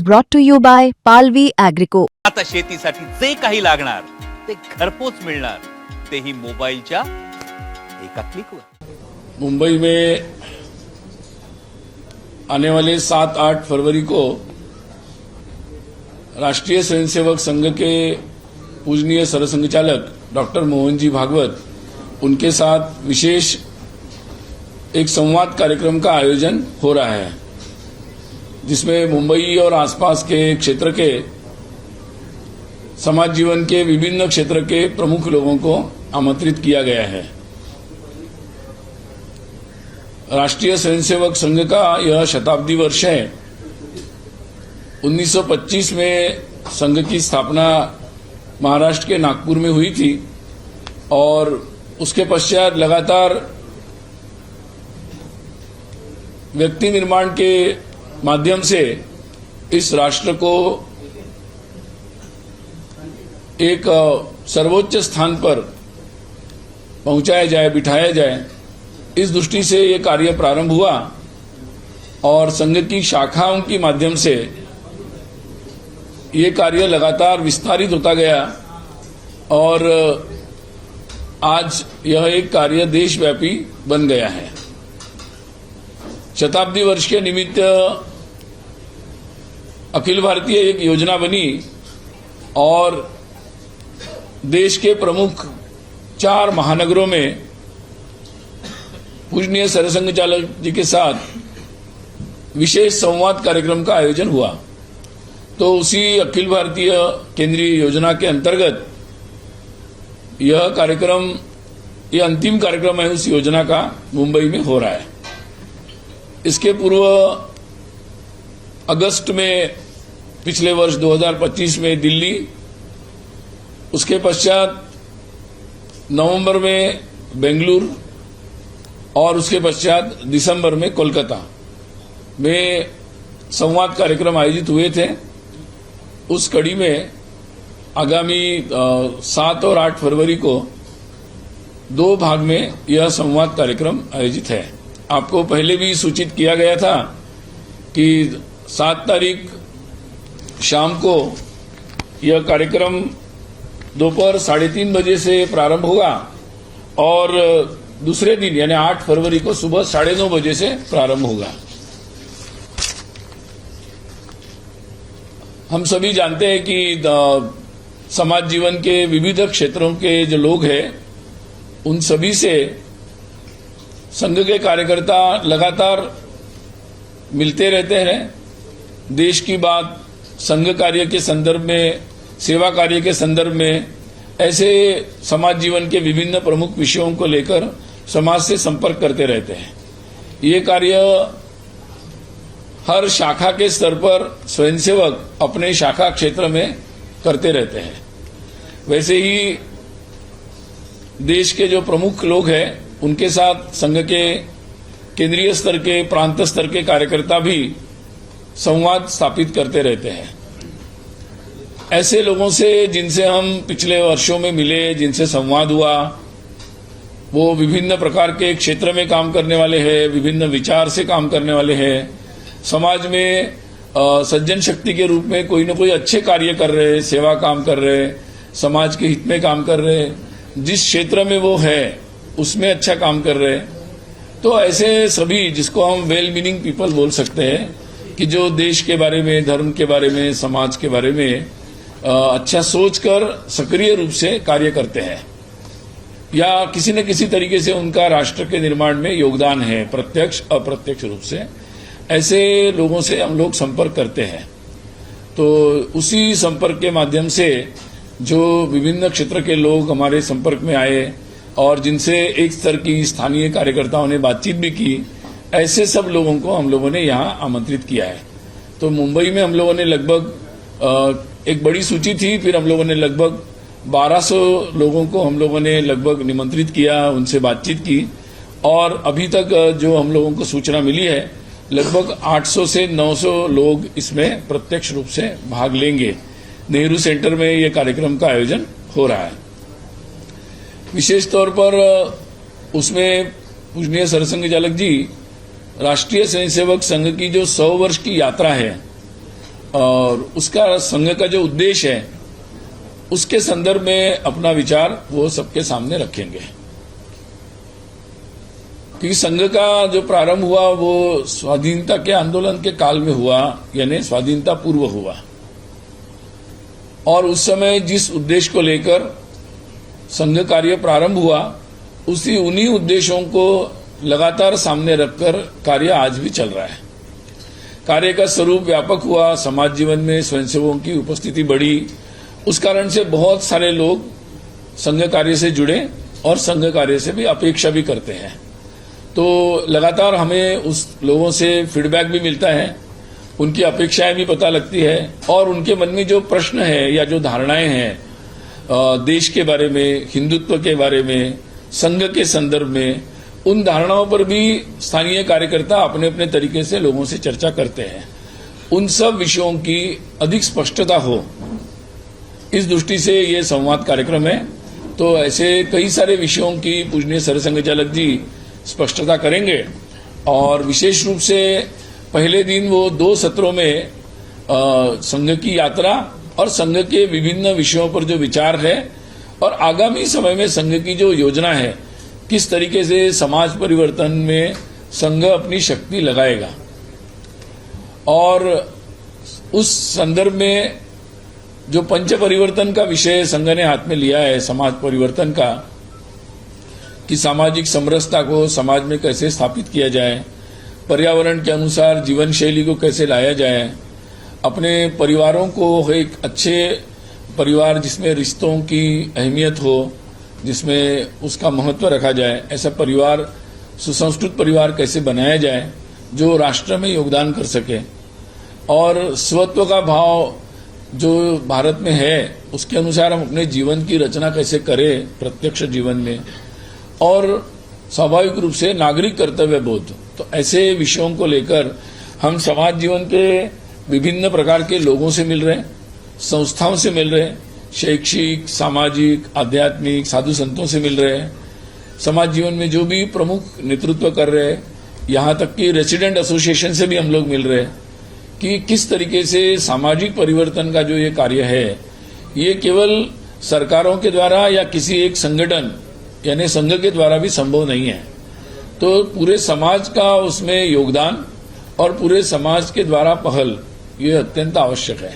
brought to you by Palvi Agrico. आता शेतीसाठी जे काही लागणार ते घरपोच मिळणार, तेही मोबाईलच्या एका क्लिकवर। मुंबई में आने वाले 7-8 फरवरी को राष्ट्रीय स्वयंसेवक संघ के पूजनीय सरसंघचालक डॉक्टर मोहन जी भागवत उनके साथ विशेष एक संवाद कार्यक्रम का आयोजन हो रहा है, जिसमें मुंबई और आसपास के क्षेत्र के समाज जीवन के विभिन्न क्षेत्र के प्रमुख लोगों को आमंत्रित किया गया है। राष्ट्रीय स्वयंसेवक संघ का यह शताब्दी वर्ष है। 1925 में संघ की स्थापना महाराष्ट्र के नागपुर में हुई थी और उसके पश्चात लगातार व्यक्ति निर्माण के माध्यम से इस राष्ट्र को एक सर्वोच्च स्थान पर पहुंचाया जाए, बिठाया जाए, इस दृष्टि से ये कार्य प्रारंभ हुआ और संघ की शाखाओं के माध्यम से ये कार्य लगातार विस्तारित होता गया और आज यह एक कार्य देशव्यापी बन गया है। शताब्दी वर्ष के निमित्त अखिल भारतीय एक योजना बनी और देश के प्रमुख 4 महानगरों में पूजनीय सरसंघचालक जी के साथ विशेष संवाद कार्यक्रम का आयोजन हुआ। तो उसी अखिल भारतीय केंद्रीय योजना के अंतर्गत यह कार्यक्रम, यह अंतिम कार्यक्रम है उस योजना का, मुंबई में हो रहा है। इसके पूर्व अगस्त में पिछले वर्ष 2025 में दिल्ली, उसके पश्चात नवंबर में बेंगलुरु और उसके पश्चात दिसंबर में कोलकाता में संवाद कार्यक्रम आयोजित हुए थे। उस कड़ी में आगामी 7 और 8 फरवरी को 2 भाग में यह संवाद कार्यक्रम आयोजित है। आपको पहले भी सूचित किया गया था कि 7 तारीख शाम को यह कार्यक्रम दोपहर 3:30 बजे से प्रारंभ होगा और दूसरे दिन यानी 8 फरवरी को सुबह 9:30 बजे से प्रारंभ होगा। हम सभी जानते हैं कि समाज जीवन के विविध क्षेत्रों के जो लोग हैं उन सभी से संघ के कार्यकर्ता लगातार मिलते रहते हैं। देश की बात, संघ कार्य के संदर्भ में, सेवा कार्य के संदर्भ में, ऐसे समाज जीवन के विभिन्न प्रमुख विषयों को लेकर समाज से संपर्क करते रहते हैं। ये कार्य हर शाखा के स्तर पर स्वयंसेवक अपने शाखा क्षेत्र में करते रहते हैं। वैसे ही देश के जो प्रमुख लोग हैं उनके साथ संघ के केंद्रीय स्तर के, प्रांत स्तर के कार्यकर्ता भी संवाद स्थापित करते रहते हैं। ऐसे लोगों से जिनसे हम पिछले वर्षों में मिले, जिनसे संवाद हुआ, वो विभिन्न प्रकार के क्षेत्र में काम करने वाले हैं, विभिन्न विचार से काम करने वाले हैं, समाज में सज्जन शक्ति के रूप में कोई न कोई अच्छे कार्य कर रहे हैं, सेवा काम कर रहे हैं, समाज के हित में काम कर रहे हैं, जिस क्षेत्र में वो है उसमें अच्छा काम कर रहे हैं। तो ऐसे सभी, जिसको हम वेल मीनिंग पीपल बोल सकते हैं, कि जो देश के बारे में, धर्म के बारे में, समाज के बारे में अच्छा सोचकर सक्रिय रूप से कार्य करते हैं या किसी न किसी तरीके से उनका राष्ट्र के निर्माण में योगदान है, प्रत्यक्ष अप्रत्यक्ष रूप से, ऐसे लोगों से हम लोग संपर्क करते हैं। तो उसी संपर्क के माध्यम से जो विभिन्न क्षेत्र के लोग हमारे संपर्क में आए और जिनसे एक स्तर की स्थानीय कार्यकर्ताओं ने बातचीत भी की, ऐसे सब लोगों को हम लोगों ने यहाँ आमंत्रित किया है। तो मुंबई में हम लोगों ने लगभग एक बड़ी सूची थी, फिर हम लोगों ने लगभग 1200 लोगों को हम लोगों ने लगभग निमंत्रित किया, उनसे बातचीत की और अभी तक जो हम लोगों को सूचना मिली है लगभग 800 से 900 लोग इसमें प्रत्यक्ष रूप से भाग लेंगे। नेहरू सेंटर में ये कार्यक्रम का आयोजन हो रहा है। विशेष तौर पर उसमें पूजनीय सरसंघचालक जी राष्ट्रीय स्वयंसेवक संघ की जो 100 वर्ष की यात्रा है और उसका संघ का जो उद्देश्य है उसके संदर्भ में अपना विचार वो सबके सामने रखेंगे। क्योंकि संघ का जो प्रारंभ हुआ वो स्वाधीनता के आंदोलन के काल में हुआ, यानी स्वाधीनता पूर्व हुआ, और उस समय जिस उद्देश्य को लेकर संघ कार्य प्रारंभ हुआ उन्हीं उद्देश्यों को लगातार सामने रखकर कार्य आज भी चल रहा है। कार्य का स्वरूप व्यापक हुआ, समाज जीवन में स्वयंसेवकों की उपस्थिति बढ़ी, उस कारण से बहुत सारे लोग संघ कार्य से जुड़े और संघ कार्य से भी अपेक्षा भी करते हैं। तो लगातार हमें उस लोगों से फीडबैक भी मिलता है, उनकी अपेक्षाएं भी पता लगती है, और उनके मन में जो प्रश्न है या जो धारणाएं हैं देश के बारे में, हिंदुत्व के बारे में, संघ के संदर्भ में, उन धारणाओं पर भी स्थानीय कार्यकर्ता अपने अपने तरीके से लोगों से चर्चा करते हैं। उन सब विषयों की अधिक स्पष्टता हो, इस दृष्टि से ये संवाद कार्यक्रम है। तो ऐसे कई सारे विषयों की पूजनीय सरसंघ चालक जी स्पष्टता करेंगे, और विशेष रूप से पहले दिन वो 2 सत्रों में संघ की यात्रा और संघ के विभिन्न विषयों पर जो विचार है और आगामी समय में संघ की जो योजना है, किस तरीके से समाज परिवर्तन में संघ अपनी शक्ति लगाएगा, और उस संदर्भ में जो पंच परिवर्तन का विषय संघ ने हाथ में लिया है, समाज परिवर्तन का, कि सामाजिक समरसता को समाज में कैसे स्थापित किया जाए, पर्यावरण के अनुसार जीवन शैली को कैसे लाया जाए, अपने परिवारों को एक अच्छे परिवार जिसमें रिश्तों की अहमियत हो, जिसमें उसका महत्व रखा जाए, ऐसा परिवार, सुसंस्कृत परिवार कैसे बनाया जाए जो राष्ट्र में योगदान कर सके, और स्वत्व का भाव जो भारत में है उसके अनुसार हम अपने जीवन की रचना कैसे करें प्रत्यक्ष जीवन में, और स्वाभाविक रूप से नागरिक कर्तव्य बोध। तो ऐसे विषयों को लेकर हम समाज जीवन के विभिन्न प्रकार के लोगों से मिल रहे हैं, संस्थाओं से मिल रहे हैं, शैक्षिक, सामाजिक, आध्यात्मिक साधु संतों से मिल रहे हैं, समाज जीवन में जो भी प्रमुख नेतृत्व कर रहे हैं, यहाँ तक कि रेसिडेंट एसोसिएशन से भी हम लोग मिल रहे हैं कि किस तरीके से सामाजिक परिवर्तन का जो ये कार्य है, ये केवल सरकारों के द्वारा या किसी एक संगठन यानी संघ के द्वारा भी संभव नहीं है। तो पूरे समाज का उसमें योगदान और पूरे समाज के द्वारा पहल ये अत्यंत आवश्यक है।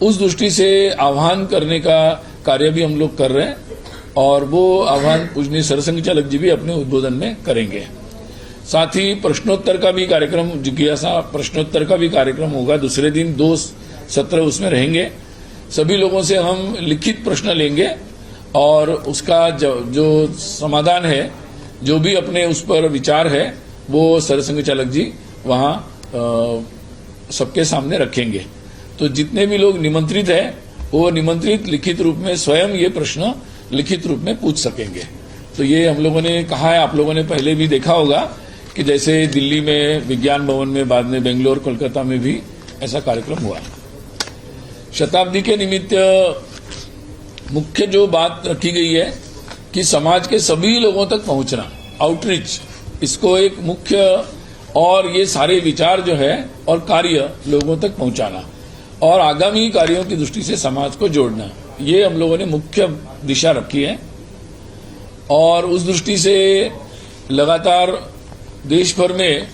उस दृष्टि से आह्वान करने का कार्य भी हम लोग कर रहे हैं, और वो आह्वान पूजनीय सरसंघ चालक जी भी अपने उद्बोधन में करेंगे। साथ ही प्रश्नोत्तर का भी कार्यक्रम, जिज्ञासा प्रश्नोत्तर का भी कार्यक्रम होगा। दूसरे दिन 2 सत्र उसमें रहेंगे। सभी लोगों से हम लिखित प्रश्न लेंगे और उसका जो समाधान है, जो भी अपने उस पर विचार है, वो सरसंघ चालक जी वहां सबके सामने रखेंगे। तो जितने भी लोग निमंत्रित हैं वो निमंत्रित लिखित रूप में स्वयं ये प्रश्न लिखित रूप में पूछ सकेंगे। तो ये हम लोगों ने कहा है, आप लोगों ने पहले भी देखा होगा कि जैसे दिल्ली में विज्ञान भवन में, बाद में बेंगलोर, कोलकाता में भी ऐसा कार्यक्रम हुआ। शताब्दी के निमित्त मुख्य जो बात रखी गई है कि समाज के सभी लोगों तक पहुंचना, आउटरीच, इसको एक मुख्य, और ये सारे विचार जो है और कार्य लोगों तक पहुंचाना और आगामी कार्यों की दृष्टि से समाज को जोड़ना, ये हम लोगों ने मुख्य दिशा रखी है। और उस दृष्टि से लगातार देश भर में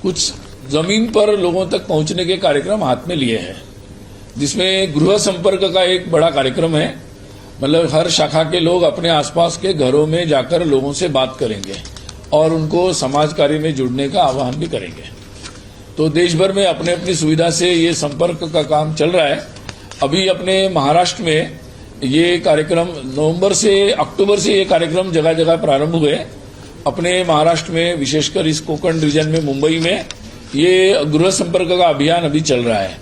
कुछ जमीन पर लोगों तक पहुंचने के कार्यक्रम हाथ में लिए हैं, जिसमें गृह संपर्क का एक बड़ा कार्यक्रम है। मतलब हर शाखा के लोग अपने आसपास के घरों में जाकर लोगों से बात करेंगे और उनको समाज कार्य में जुड़ने का आह्वान भी करेंगे। तो देश भर में अपने अपनी सुविधा से ये संपर्क का काम चल रहा है। अभी अपने महाराष्ट्र में ये कार्यक्रम नवंबर से अक्टूबर से ये कार्यक्रम जगह जगह प्रारंभ हुए। अपने महाराष्ट्र में, विशेषकर इस कोकण रीजन में, मुंबई में, ये गृह संपर्क का अभियान अभी चल रहा है।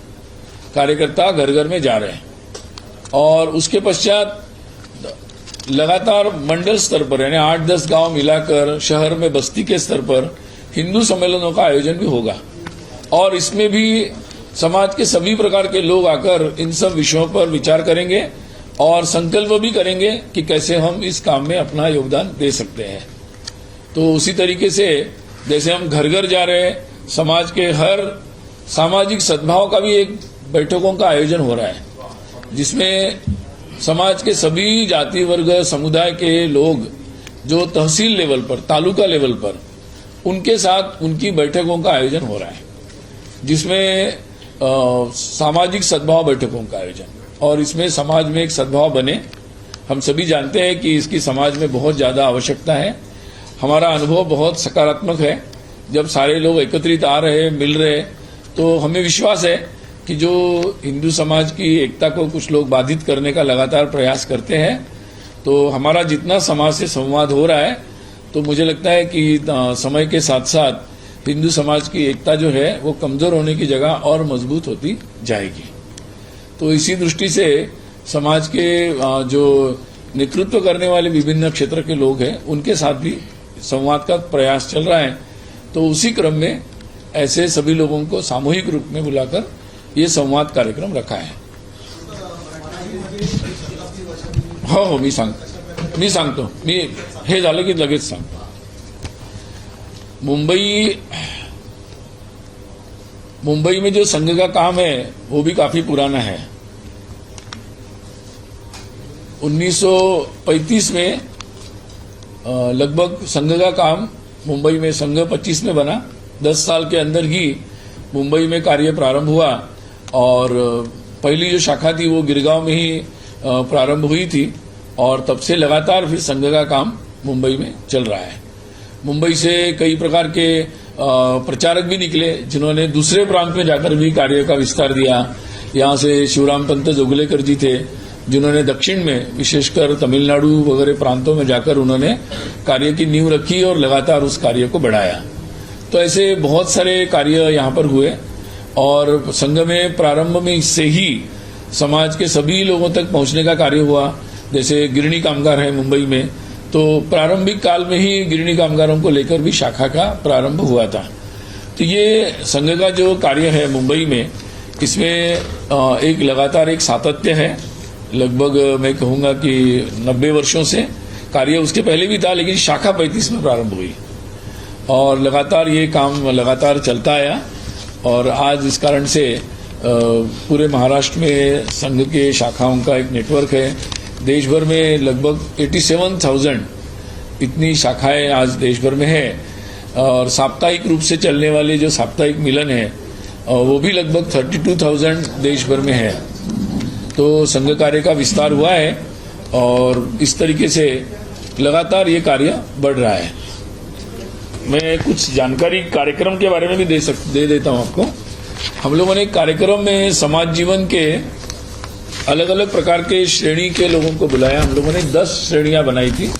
कार्यकर्ता घर घर में जा रहे हैं और उसके पश्चात लगातार मंडल स्तर पर, यानी 8-10 गांव मिलाकर शहर में बस्ती के स्तर पर हिंदू सम्मेलनों का आयोजन भी होगा। और इसमें भी समाज के सभी प्रकार के लोग आकर इन सब विषयों पर विचार करेंगे और संकल्प भी करेंगे कि कैसे हम इस काम में अपना योगदान दे सकते हैं। तो उसी तरीके से जैसे हम घर घर जा रहे हैं, समाज के हर सामाजिक सद्भाव का भी एक बैठकों का आयोजन हो रहा है, जिसमें समाज के सभी जाति वर्ग समुदाय के लोग जो तहसील लेवल पर, तालुका लेवल पर, उनके साथ उनकी बैठकों का आयोजन हो रहा है, जिसमें सामाजिक सद्भाव बैठकों का आयोजन, और इसमें समाज में एक सद्भाव बने। हम सभी जानते हैं कि इसकी समाज में बहुत ज्यादा आवश्यकता है। हमारा अनुभव बहुत सकारात्मक है। जब सारे लोग एकत्रित आ रहे, मिल रहे, तो हमें विश्वास है कि जो हिंदू समाज की एकता को कुछ लोग बाधित करने का लगातार प्रयास करते हैं, तो हमारा जितना समाज से संवाद हो रहा है, तो मुझे लगता है कि समय के साथ साथ हिंदू समाज की एकता जो है वो कमजोर होने की जगह और मजबूत होती जाएगी। तो इसी दृष्टि से समाज के जो नेतृत्व करने वाले विभिन्न क्षेत्र के लोग हैं, उनके साथ भी संवाद का प्रयास चल रहा है। तो उसी क्रम में ऐसे सभी लोगों को सामूहिक रूप में बुलाकर ये संवाद कार्यक्रम रखा है। हो मी सांगतो मी हे झालं की लगेच सांगतो। मुंबई में जो संघ का काम है वो भी काफी पुराना है। 1935 में लगभग संघ का काम मुंबई में, संघ 25 में बना। 10 साल के अंदर ही मुंबई में कार्य प्रारंभ हुआ, और पहली जो शाखा थी वो गिरगांव में ही प्रारंभ हुई थी, और तब से लगातार फिर संघ का काम मुंबई में चल रहा है। मुंबई से कई प्रकार के प्रचारक भी निकले, जिन्होंने दूसरे प्रांत में जाकर भी कार्य का विस्तार दिया। यहाँ से शिवराम पंत जोगलेकर जी थे, जिन्होंने दक्षिण में, विशेषकर तमिलनाडु वगैरह प्रांतों में जाकर उन्होंने कार्य की नींव रखी और लगातार उस कार्य को बढ़ाया। तो ऐसे बहुत सारे कार्य यहाँ पर हुए, और संघ में प्रारंभ में से ही समाज के सभी लोगों तक पहुंचने का कार्य हुआ। जैसे गिरणी कामगार है मुंबई में, तो प्रारंभिक काल में ही गिरणी कामगारों को लेकर भी शाखा का प्रारंभ हुआ था। तो ये संघ का जो कार्य है मुंबई में, इसमें एक लगातार एक सातत्य है। लगभग मैं कहूंगा कि 90 वर्षों से कार्य, उसके पहले भी था, लेकिन शाखा 35 में प्रारंभ हुई, और लगातार ये काम लगातार चलता आया। और आज इस कारण से पूरे महाराष्ट्र में संघ के शाखाओं का एक नेटवर्क है। देश भर में लगभग 87,000 इतनी शाखाएं आज देश भर में है, और साप्ताहिक रूप से चलने वाले जो साप्ताहिक मिलन है वो भी लगभग 32,000 देश भर में है। तो संघ कार्य का विस्तार हुआ है, और इस तरीके से लगातार ये कार्य बढ़ रहा है। मैं कुछ जानकारी कार्यक्रम के बारे में भी दे देता हूं आपको। हम लोगों ने कार्यक्रम में समाज जीवन के अलग अलग प्रकार के श्रेणी के लोगों को बुलाया। हम लोगों ने 10 श्रेणियां बनाई थी,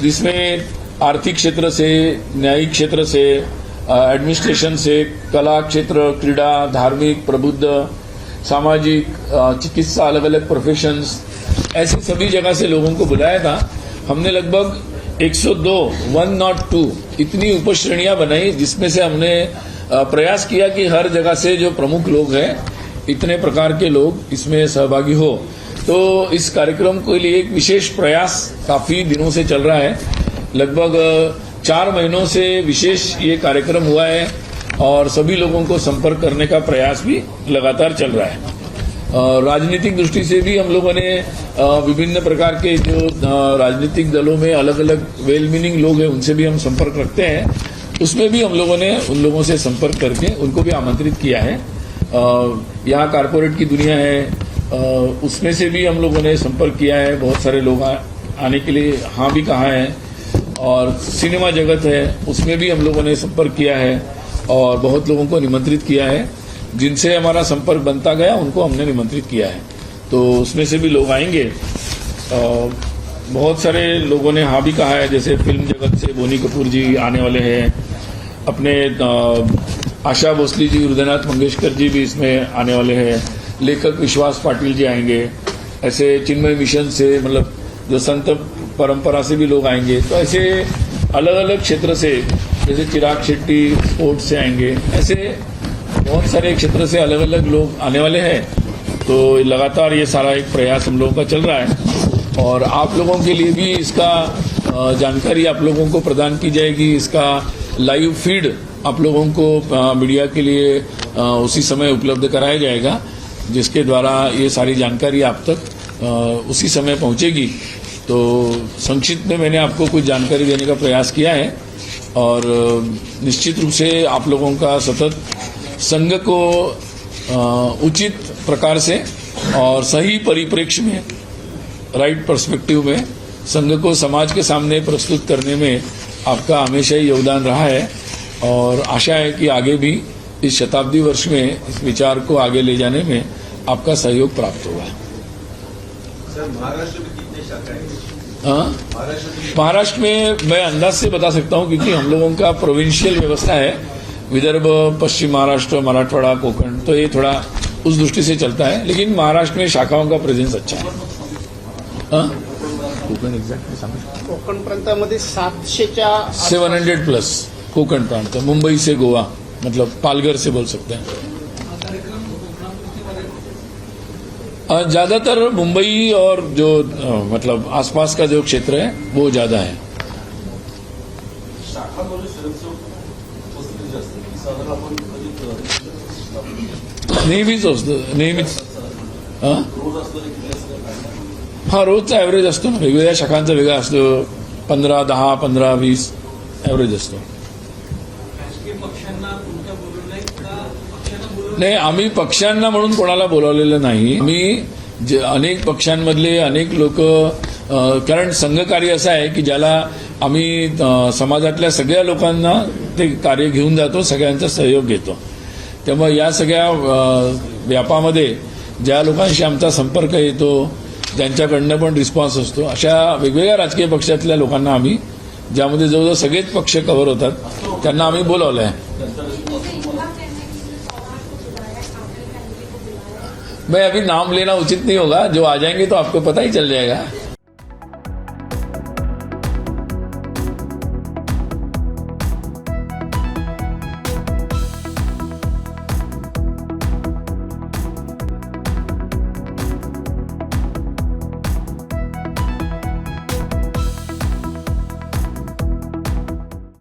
जिसमें आर्थिक क्षेत्र से, न्यायिक क्षेत्र से, एडमिनिस्ट्रेशन से, कला क्षेत्र, क्रीड़ा, धार्मिक, प्रबुद्ध, सामाजिक, चिकित्सा, अलग अलग प्रोफेशंस, ऐसे सभी जगह से लोगों को बुलाया था। हमने लगभग 102 इतनी उपश्रेणियां बनाई, जिसमें से हमने प्रयास किया कि हर जगह से जो प्रमुख लोग हैं, इतने प्रकार के लोग इसमें सहभागी हो। तो इस कार्यक्रम के लिए एक विशेष प्रयास काफी दिनों से चल रहा है। लगभग 4 महीनों से विशेष ये कार्यक्रम हुआ है, और सभी लोगों को संपर्क करने का प्रयास भी लगातार चल रहा है। राजनीतिक दृष्टि से भी हम लोगों ने विभिन्न प्रकार के जो राजनीतिक दलों में अलग अलग वेल मीनिंग लोग हैं, उनसे भी हम संपर्क रखते हैं। उसमें भी हम लोगों ने उन लोगों से संपर्क करके उनको भी आमंत्रित किया है। यहाँ कारपोरेट की दुनिया है, उसमें से भी हम लोगों ने संपर्क किया है। बहुत सारे लोग आने के लिए हाँ भी कहा है, और सिनेमा जगत है, उसमें भी हम लोगों ने संपर्क किया है, और बहुत लोगों को निमंत्रित किया है। जिनसे हमारा संपर्क बनता गया उनको हमने निमंत्रित किया है, तो उसमें से भी लोग आएंगे। बहुत सारे लोगों ने हाँ भी कहा है, जैसे फिल्म जगत से बोनी कपूर जी आने वाले हैं, अपने आशा भोसले जी, हृदयनाथ मंगेशकर जी भी इसमें आने वाले हैं, लेखक विश्वास पाटिल जी आएंगे, ऐसे चिन्मय मिशन से, मतलब जो संत परंपरा से भी लोग आएंगे। तो ऐसे अलग अलग क्षेत्र से, जैसे चिराग शेट्टी स्पोर्ट्स से आएंगे, ऐसे बहुत सारे क्षेत्र से अलग अलग लोग आने वाले हैं। तो लगातार ये सारा एक प्रयास हम लोगों का चल रहा है, और आप लोगों के लिए भी इसका जानकारी आप लोगों को प्रदान की जाएगी। इसका लाइव फीड आप लोगों को मीडिया के लिए उसी समय उपलब्ध कराया जाएगा, जिसके द्वारा ये सारी जानकारी आप तक उसी समय पहुंचेगी। तो संक्षिप्त में मैंने आपको कुछ जानकारी देने का प्रयास किया है और निश्चित रूप से आप लोगों का सतत संघ को उचित प्रकार से और सही परिप्रेक्ष्य में, राइट पर्सपेक्टिव में संघ को समाज के सामने प्रस्तुत करने में आपका हमेशा ही योगदान रहा है और आशा है कि आगे भी इस शताब्दी वर्ष में इस विचार को आगे ले जाने में आपका सहयोग प्राप्त होगा। सर, महाराष्ट्र में कितने शाखा है? महाराष्ट्र में मैं अंदाज से बता सकता हूं क्योंकि हम लोगों का प्रोविंशियल व्यवस्था है, विदर्भ, पश्चिम महाराष्ट्र, मराठवाड़ा, कोकण, तो ये थोड़ा उस दृष्टि से चलता है, लेकिन महाराष्ट्र में शाखाओं का प्रेजेंस अच्छा है। कोकण एक्झॅक्टली सांगू, कोकण प्रांतामध्ये 700च्या 700+ कोकण प्रांत, मुंबई से गोवा, मतलब पालघर से बोल सकते हैं। ज्यादातर मुंबई और जो मतलब आसपास का जो क्षेत्र है वो ज्यादा है। नेहमीच असतं, नेहमीच रोजचा ॲव्हरेज असतो ना, वेगवेगळ्या शाखांचा वेगळा असतो, 15, 10, 15, 20 ॲव्हरेज असतो। नाही, आम्ही पक्षांना म्हणून कोणाला बोलावलेलं नाही। आम्ही अनेक पक्षांमधले अनेक लोक, कारण संघकार्य असं आहे की ज्याला आम्ही समाजातल्या सगळ्या लोकांना ते कार्य घेऊन जातो, सगळ्यांचा सहयोग घेतो। त्यामुळे या सगळ्या व्यापामध्ये ज्या लोकांशी आमचा संपर्क येतो, ज्यांच्याकडनं पण रिस्पॉन्स असतो, अशा वेगवेगळ्या राजकीय पक्षातल्या लोकांना आम्ही, ज्यामध्ये जवळजवळ सगळेच पक्ष कव्हर होतात, त्यांना आम्ही बोलावलं आहे। मैं अभी नाम लेना उचित नहीं होगा, जो आ जाएंगे तो आपको पता ही चल जाएगा।